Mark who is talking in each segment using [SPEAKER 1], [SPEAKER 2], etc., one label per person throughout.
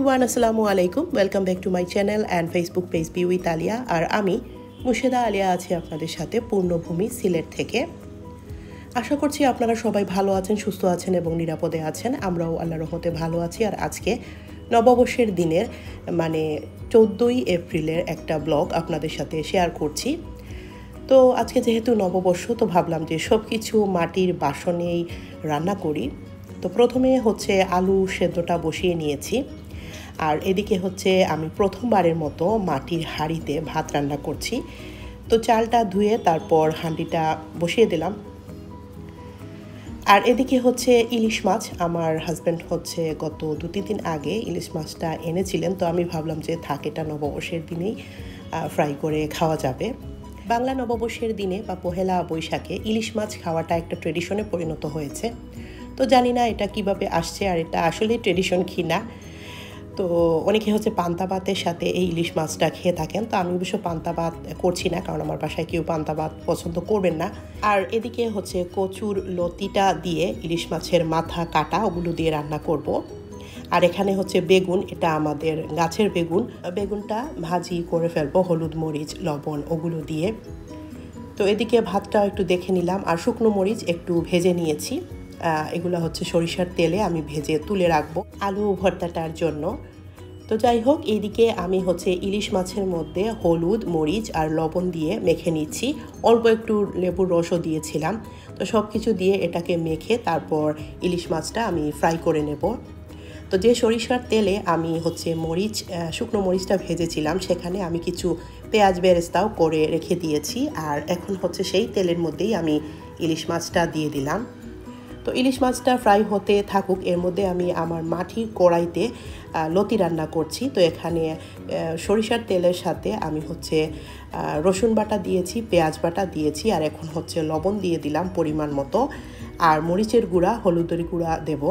[SPEAKER 1] Everyone, আসসালামু আলাইকুম। Welcome back to my channel and Facebook page be with Aliya. আর আমি মুর্শেদা আলিয়া আছি আপনাদের সাথে পূর্ণভূমি সিলেট থেকে। আশা করছি আপনারা সবাই ভালো আছেন, সুস্থ আছেন এবং নিরাপদে আছেন। আমরাও আল্লাহর রহমতে ভালো আছি। আর আজকে নববর্ষের দিনের 14ই এপ্রিলের একটা ব্লগ আপনাদের সাথে শেয়ার করছি। তো আজকে যেহেতু নববর্ষ, তো ভাবলাম যে সব কিছু মাটির বাসনেই রান্না করি। তো প্রথমে হচ্ছে আলু সেদ্ধটা বসিয়ে নিয়েছি, আর এদিকে হচ্ছে আমি প্রথমবারের মতো মাটির হাঁড়িতে ভাত রান্না করছি। তো চালটা ধুয়ে তারপর হাঁড়িটা বসিয়ে দিলাম। আর এদিকে হচ্ছে ইলিশ মাছ, আমার হাজব্যান্ড হচ্ছে গত 2-3 দিন আগে ইলিশ মাছটা এনেছিলেন। তো আমি ভাবলাম যে থাক, এটা নববর্ষের দিনেই ফ্রাই করে খাওয়া যাবে। বাংলা নববর্ষের দিনে বা পহেলা বৈশাখে ইলিশ মাছ খাওয়াটা একটা ট্রেডিশনে পরিণত হয়েছে। তো জানি না এটা কিভাবে আসছে, আর এটা আসলে ট্রেডিশন কি না। তো অনেকে হচ্ছে পান্তা ভাতের সাথে এই ইলিশ মাছটা খেয়ে থাকেন। তো আমি অবশ্য পান্তা ভাত করছি না, কারণ আমার বাসায় কেউ পান্তা ভাত পছন্দ করবেন না। আর এদিকে হচ্ছে কচুর লতিটা দিয়ে ইলিশ মাছের মাথা কাটা ওগুলো দিয়ে রান্না করব। আর এখানে হচ্ছে বেগুন, এটা আমাদের গাছের বেগুনটা ভাজি করে ফেলবো হলুদ মরিচ লবণ ওগুলো দিয়ে। তো এদিকে ভাতটা একটু দেখে নিলাম, আর শুকনো মরিচ একটু ভেজে নিয়েছি। এগুলো হচ্ছে সরিষার তেলে আমি ভেজে তুলে রাখবো আলু ভর্তাটার জন্য। তো যাই হোক, এইদিকে আমি হচ্ছে ইলিশ মাছের মধ্যে হলুদ মরিচ আর লবণ দিয়ে মেখে নিচ্ছি। অল্প একটু লেবুর রসও দিয়েছিলাম। তো সব কিছু দিয়ে এটাকে মেখে তারপর ইলিশ মাছটা আমি ফ্রাই করে নেব। তো যে সরিষার তেলে আমি হচ্ছে শুকনো মরিচটা ভেজেছিলাম, সেখানে আমি কিছু পেঁয়াজ বেরেস্তাও করে রেখে দিয়েছি। আর এখন হচ্ছে সেই তেলের মধ্যেই আমি ইলিশ মাছটা দিয়ে দিলাম। তো ইলিশ মাছটা ফ্রাই হতে থাকুক, এর মধ্যে আমি আমার মাটির কড়াইতে লতি রান্না করছি। তো এখানে সরিষার তেলের সাথে আমি হচ্ছে রসুন বাটা দিয়েছি, পেঁয়াজ বাটা দিয়েছি, আর এখন হচ্ছে লবণ দিয়ে দিলাম পরিমাণ মতো, আর মরিচের গুঁড়া হলুদের গুঁড়া দেব।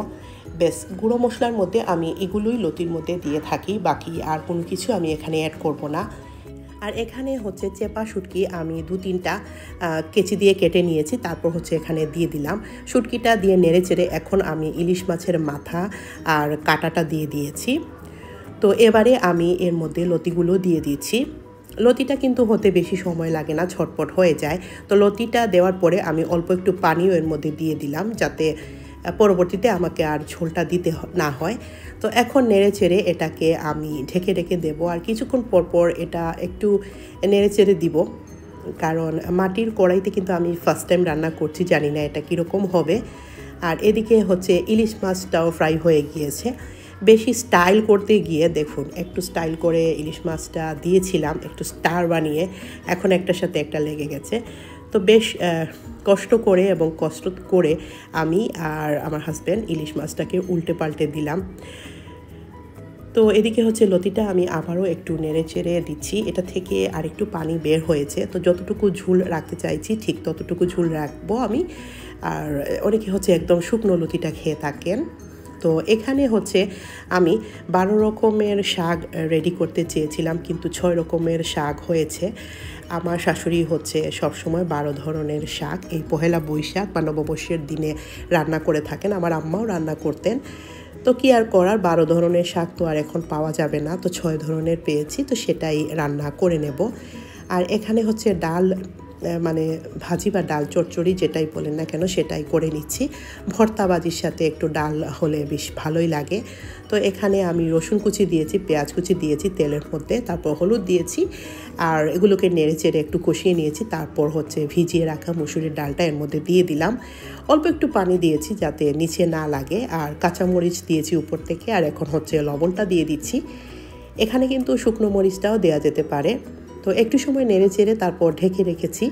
[SPEAKER 1] বেশ, গুঁড়ো মশলার মধ্যে আমি এগুলোই লতির মধ্যে দিয়ে থাকি, বাকি আর কোনো কিছু আমি এখানে অ্যাড করব না। আর এখানে হচ্ছে চেপা শুটকি আমি 2-3টা কেচি দিয়ে কেটে নিয়েছি, তারপর হচ্ছে এখানে দিয়ে দিলাম। শুটকিটা দিয়ে নেড়ে চেড়ে এখন আমি ইলিশ মাছের মাথা আর কাঁটাটা দিয়ে দিয়েছি। তো এবারে আমি এর মধ্যে লতিগুলো দিয়ে দিচ্ছি। লতিটা কিন্তু হতে বেশি সময় লাগে না, ঝটপট হয়ে যায়। তো লতিটা দেওয়ার পরে আমি অল্প একটু পানিও এর মধ্যে দিয়ে দিলাম, যাতে পরবর্তীতে আমাকে আর ঝোলটা দিতে না হয়। তো এখন নেড়ে চেড়ে এটাকে আমি ঢেকে ঢেকে দেবো, আর কিছুক্ষণ পরপর এটা একটু নেড়ে চেড়ে দিব, কারণ মাটির কড়াইতে কিন্তু আমি ফার্স্ট টাইম রান্না করছি, জানি না এটা কীরকম হবে। আর এদিকে হচ্ছে ইলিশ মাছটাও ফ্রাই হয়ে গিয়েছে। বেশি স্টাইল করতে গিয়ে দেখুন, একটু স্টাইল করে ইলিশ মাছটা দিয়েছিলাম, একটু স্টার বানিয়ে, এখন একটার সাথে একটা লেগে গেছে। তো বেশ কষ্ট করে আমি আর আমার হাজব্যান্ড ইলিশ মাছটাকে উল্টে পাল্টে দিলাম। তো এদিকে হচ্ছে লতিটা আমি আবারও একটু নেড়ে চেড়ে দিচ্ছি। এটা থেকে আর একটু পানি বের হয়েছে, তো যতটুকু ঝোল রাখতে চাইছি ঠিক ততটুকু ঝোল রাখবো আমি। আর অনেকে হচ্ছে একদম শুকনো লতিটা খেয়ে থাকেন। তো এখানে হচ্ছে আমি 12 রকমের শাক রেডি করতে চেয়েছিলাম, কিন্তু 6 রকমের শাক হয়েছে। আমার শাশুড়ি হচ্ছে সবসময় 12 ধরনের শাক এই পহেলা বৈশাখ বা নববর্ষের দিনে রান্না করে থাকেন। আমার আম্মাও রান্না করতেন। তো কি আর করার, 12 ধরনের শাক তো আর এখন পাওয়া যাবে না, তো 6 ধরনের পেয়েছি, তো সেটাই রান্না করে নেব। আর এখানে হচ্ছে ডাল, ভাজি বা ডাল চচ্চড়ি যেটাই বলেন না কেন, সেটাই করে নিচ্ছি। ভর্তা বাজির সাথে একটু ডাল হলে বেশ ভালোই লাগে। তো এখানে আমি রসুন কুচি দিয়েছি, পেঁয়াজ কুচি দিয়েছি তেলের মধ্যে, তারপর হলুদ দিয়েছি, আর এগুলোকে নেড়ে চেড়ে একটু কষিয়ে নিয়েছি। তারপর হচ্ছে ভিজিয়ে রাখা মুসুরির ডালটা এর মধ্যে দিয়ে দিলাম। অল্প একটু পানি দিয়েছি যাতে নিচে না লাগে, আর কাঁচামরিচ দিয়েছি উপর থেকে। আর এখন হচ্ছে লবণটা দিয়ে দিচ্ছি। এখানে কিন্তু শুকনো মরিচটাও দেওয়া যেতে পারে। তো একটু সময় নেড়ে চেড়ে তারপর ঢেকে রেখেছি।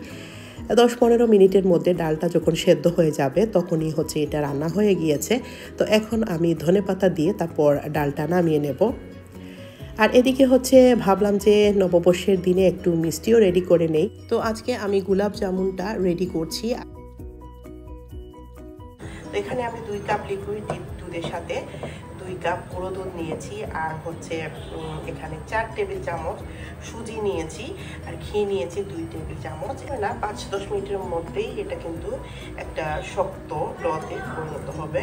[SPEAKER 1] 10-15 মিনিটের মধ্যে ডালটা যখন সেদ্ধ হয়ে যাবে তখনই হচ্ছে এটা রান্না হয়ে গিয়েছে। তো এখন আমি ধনেপাতা দিয়ে তারপর ডালটা নামিয়ে নেব। আর এদিকে হচ্ছে ভাবলাম যে নববর্ষের দিনে একটু মিষ্টিও রেডি করে নেই। তো আজকে আমি গোলাপ জামুনটা রেডি করছি। তো এখানে আমি 2 কাপ লিকুইড দুধের সাথে 2 কাপ গুঁড়ো দুধ নিয়েছি, আর হচ্ছে এখানে 4 টেবিল চামচ সুজি নিয়েছি, আর ঘি নিয়েছি 2 টেবিল চামচ। না 5-10 মিনিটের মধ্যেই এটা কিন্তু একটা শক্ত ডতে পরিণত হবে।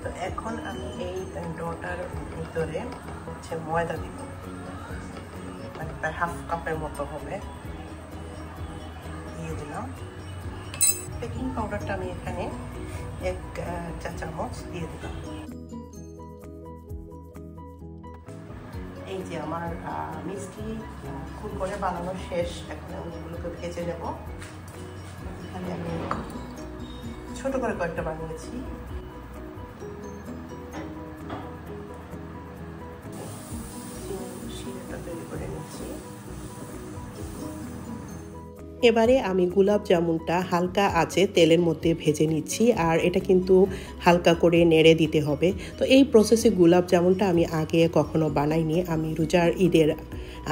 [SPEAKER 1] তো এখন আমি এই ডোটার ভিতরে হচ্ছে ময়দা দিব, মানে প্রায় হাফ কাপের মতো হবে, দিয়ে দিলাম। বেকিং পাউডারটা আমি এখানে 1 চা চামচ দিয়ে দিলাম। এই যে আমার মিষ্টি খুব করে বানানো শেষ, এখন আমি এগুলোকে ভেজে নেব। এখানে আমি ছোট করে কয়েকটা বানিয়েছি। শিরাটা তৈরি করে নিচ্ছি। এবারে আমি গোলাপ জামুনটা হালকা আঁচে তেলের মধ্যে ভেজে নিচ্ছি, আর এটা কিন্তু হালকা করে নেড়ে দিতে হবে। তো এই প্রসেসে গোলাপ জামুনটা আমি আগে কখনো বানাইনি। আমি রোজার ঈদের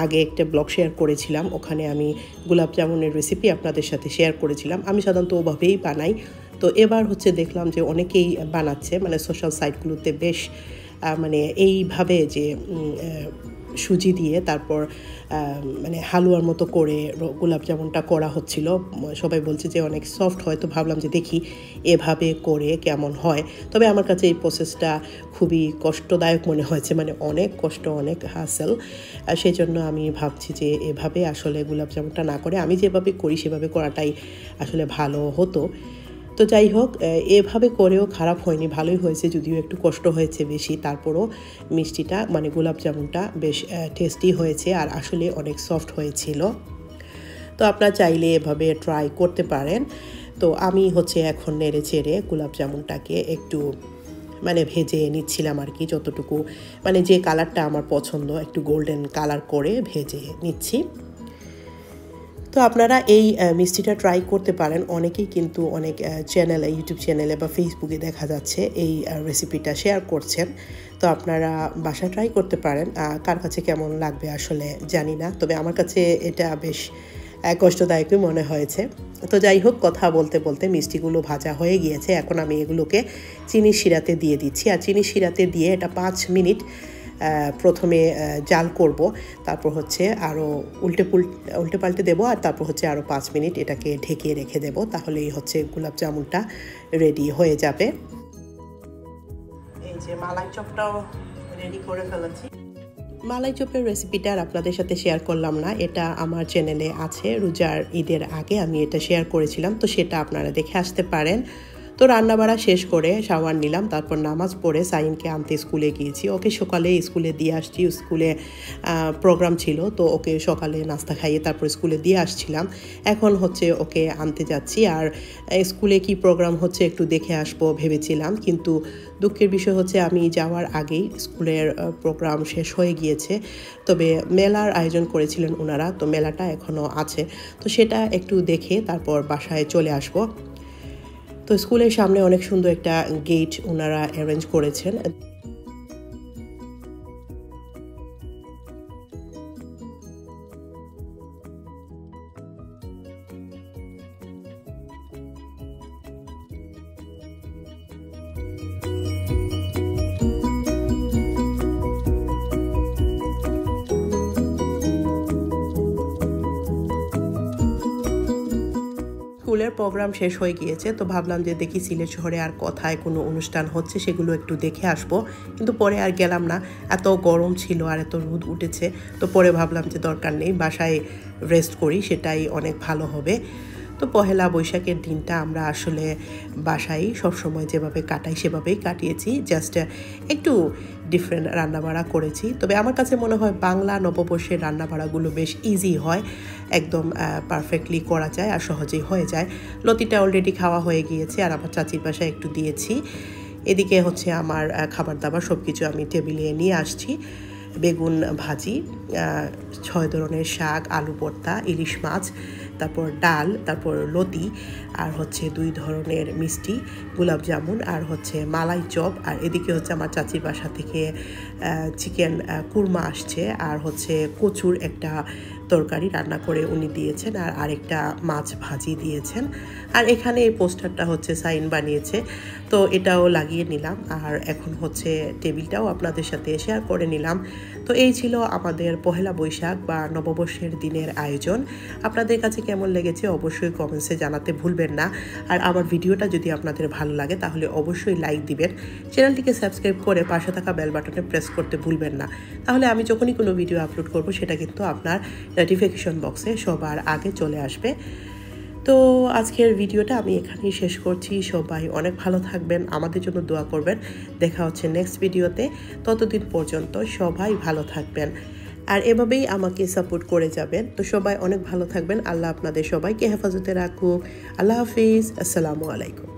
[SPEAKER 1] আগে একটা ব্লগ শেয়ার করেছিলাম, ওখানে আমি গোলাপ জামুনের রেসিপি আপনাদের সাথে শেয়ার করেছিলাম। আমি সাধারণত ওভাবেই বানাই। তো এবার হচ্ছে দেখলাম যে অনেকেই বানাচ্ছে, মানে সোশ্যাল সাইটগুলোতে বেশ মানে এইভাবে যে সুজি দিয়ে তারপর মানে হালুয়ার মতো করে গোলাপ জামুনটা করা হচ্ছিল। সবাই বলছে যে অনেক সফট হয়, তো ভাবলাম যে দেখি এভাবে করে কেমন হয়। তবে আমার কাছে এই প্রসেসটা খুবই কষ্টদায়ক মনে হয়েছে, মানে অনেক কষ্ট, অনেক হাসেল। সেই জন্য আমি ভাবছি যে এভাবে আসলে গোলাপ জামুনটা না করে আমি যেভাবে করি সেভাবে করাটাই আসলে ভালো হতো। তো যাই হোক, এভাবে করেও খারাপ হয়নি, ভালোই হয়েছে, যদিও একটু কষ্ট হয়েছে বেশি। তারপরও মিষ্টিটা মানে গোলাপ জামুনটা বেশ টেস্টি হয়েছে আর আসলে অনেক সফট হয়েছিল। তো আপনারা চাইলে এভাবে ট্রাই করতে পারেন। তো আমি হচ্ছে এখন নেড়ে চেড়ে গোলাপ জামুনটাকে একটু মানে ভেজে নিচ্ছিলাম আর কি, যতটুকু মানে যে কালারটা আমার পছন্দ, একটু গোল্ডেন কালার করে ভেজে নিচ্ছি। তো আপনারা এই মিষ্টিটা ট্রাই করতে পারেন। অনেকেই কিন্তু অনেক চ্যানেলে, ইউটিউব চ্যানেলে বা ফেসবুকে দেখা যাচ্ছে এই রেসিপিটা শেয়ার করছেন। তো আপনারা বাসায় ট্রাই করতে পারেন। কার কাছে কেমন লাগবে আসলে জানি না, তবে আমার কাছে এটা বেশ কষ্টদায়কই মনে হয়েছে। তো যাই হোক, কথা বলতে বলতে মিষ্টিগুলো ভাজা হয়ে গিয়েছে। এখন আমি এগুলোকে চিনির শিরাতে দিয়ে দিচ্ছি, আর চিনির শিরাতে দিয়ে এটা 5 মিনিট প্রথমে জাল করব, তারপর হচ্ছে আরও উল্টে পাল্টে দেবো, আর তারপর হচ্ছে আরও 5 মিনিট এটাকে ঢেকে রেখে দেবো। তাহলেই হচ্ছে গোলাপ জামুনটা রেডি হয়ে যাবে। এই যে মালাই চপটাও রেডি করে ফেলেছি। মালাই চপের রেসিপিটা আর আপনাদের সাথে শেয়ার করলাম না, এটা আমার চ্যানেলে আছে। রোজার ঈদের আগে আমি এটা শেয়ার করেছিলাম, তো সেটা আপনারা দেখে আসতে পারেন। তো রান্নাবাড়া শেষ করে শাওয়ার নিলাম, তারপর নামাজ পড়ে সাইনকে আনতে স্কুলে গিয়েছি। ওকে সকালে স্কুলে দিয়ে আসছি, স্কুলে প্রোগ্রাম ছিল, তো ওকে সকালে নাস্তা খাইয়ে তারপর স্কুলে দিয়ে আসছিলাম। এখন হচ্ছে ওকে আনতে যাচ্ছি, আর স্কুলে কি প্রোগ্রাম হচ্ছে একটু দেখে আসবো ভেবেছিলাম, কিন্তু দুঃখের বিষয় হচ্ছে আমি যাওয়ার আগেই স্কুলের প্রোগ্রাম শেষ হয়ে গিয়েছে। তবে মেলার আয়োজন করেছিলেন ওনারা, তো মেলাটা এখনও আছে, তো সেটা একটু দেখে তারপর বাসায় চলে আসবো। তো স্কুলের সামনে অনেক সুন্দর একটা গেট ওনারা অ্যারেঞ্জ করেছেন। স্কুলের প্রোগ্রাম শেষ হয়ে গিয়েছে, তো ভাবলাম যে দেখি সিলেট শহরে আর কোথায় কোনো অনুষ্ঠান হচ্ছে সেগুলো একটু দেখে আসবো, কিন্তু পরে আর গেলাম না, এত গরম ছিল আর এত রোদ উঠেছে। তো পরে ভাবলাম যে দরকার নেই, বাসায় রেস্ট করি, সেটাই অনেক ভালো হবে। তো পহেলা বৈশাখের দিনটা আমরা আসলে বাসায় সবসময় যেভাবে কাটাই সেভাবেই কাটিয়েছি, জাস্ট একটু ডিফারেন্ট রান্নাবাড়া করেছি। তবে আমার কাছে মনে হয় বাংলা নববর্ষের রান্নাবাড়াগুলো বেশ ইজি হয়, একদম পারফেক্টলি করা যায় আর সহজেই হয়ে যায়। লতিটা অলরেডি খাওয়া হয়ে গিয়েছে, আর আমার চাচির বাসায় একটু দিয়েছি। এদিকে হচ্ছে আমার খাবার দাবার সব কিছু আমি টেবিলে নিয়ে আসছি। বেগুন ভাজি, 6 ধরনের শাক, আলু ভর্তা, ইলিশ মাছ, তারপর ডাল, তারপর লতি, আর হচ্ছে 2 ধরনের মিষ্টি, গোলাপ জামুন, আর হচ্ছে মালাই চপ। আর এদিকে হচ্ছে আমার চাচির বাসা থেকে চিকেন কুরমা আসছে, আর হচ্ছে কচুর একটা তরকারি রান্না করে উনি দিয়েছেন, আর আরেকটা মাছ ভাজি দিয়েছেন। আর এখানে এই পোস্টারটা হচ্ছে সাইন বানিয়েছে, তো এটাও লাগিয়ে নিলাম। আর এখন হচ্ছে টেবিলটাও আপনাদের সাথে শেয়ার করে নিলাম। তো তো এই ছিল আমাদের পহেলা বৈশাখ বা নববর্ষের দিনের আয়োজন। আপনাদের কাছে কেমন লেগেছে অবশ্যই কমেন্টসে জানাতে ভুলবেন না। আর আমার ভিডিওটা যদি আপনাদের ভালো লাগে তাহলে অবশ্যই লাইক দিবেন, চ্যানেলটিকে সাবস্ক্রাইব করে পাশে থাকা বেল বাটনে প্রেস করতে ভুলবেন না। তাহলে আমি যখনই কোনো ভিডিও আপলোড করব সেটা কিন্তু আপনার নোটিফিকেশন বক্সে সবার আগে চলে আসবে। তো আজকের ভিডিওটা আমি এখানেই শেষ করছি। সবাই অনেক ভালো থাকবেন, আমাদের জন্য দোয়া করবেন। দেখা হচ্ছে নেক্সট ভিডিওতে। ততদিন পর্যন্ত সবাই ভালো থাকবেন আর এভাবেই আমাকে সাপোর্ট করে যাবেন। তো সবাই অনেক ভালো থাকবেন। আল্লাহ আপনাদের সবাইকে হেফাজতে রাখুক। আল্লাহ হাফিজ। আসসালামু আলাইকুম।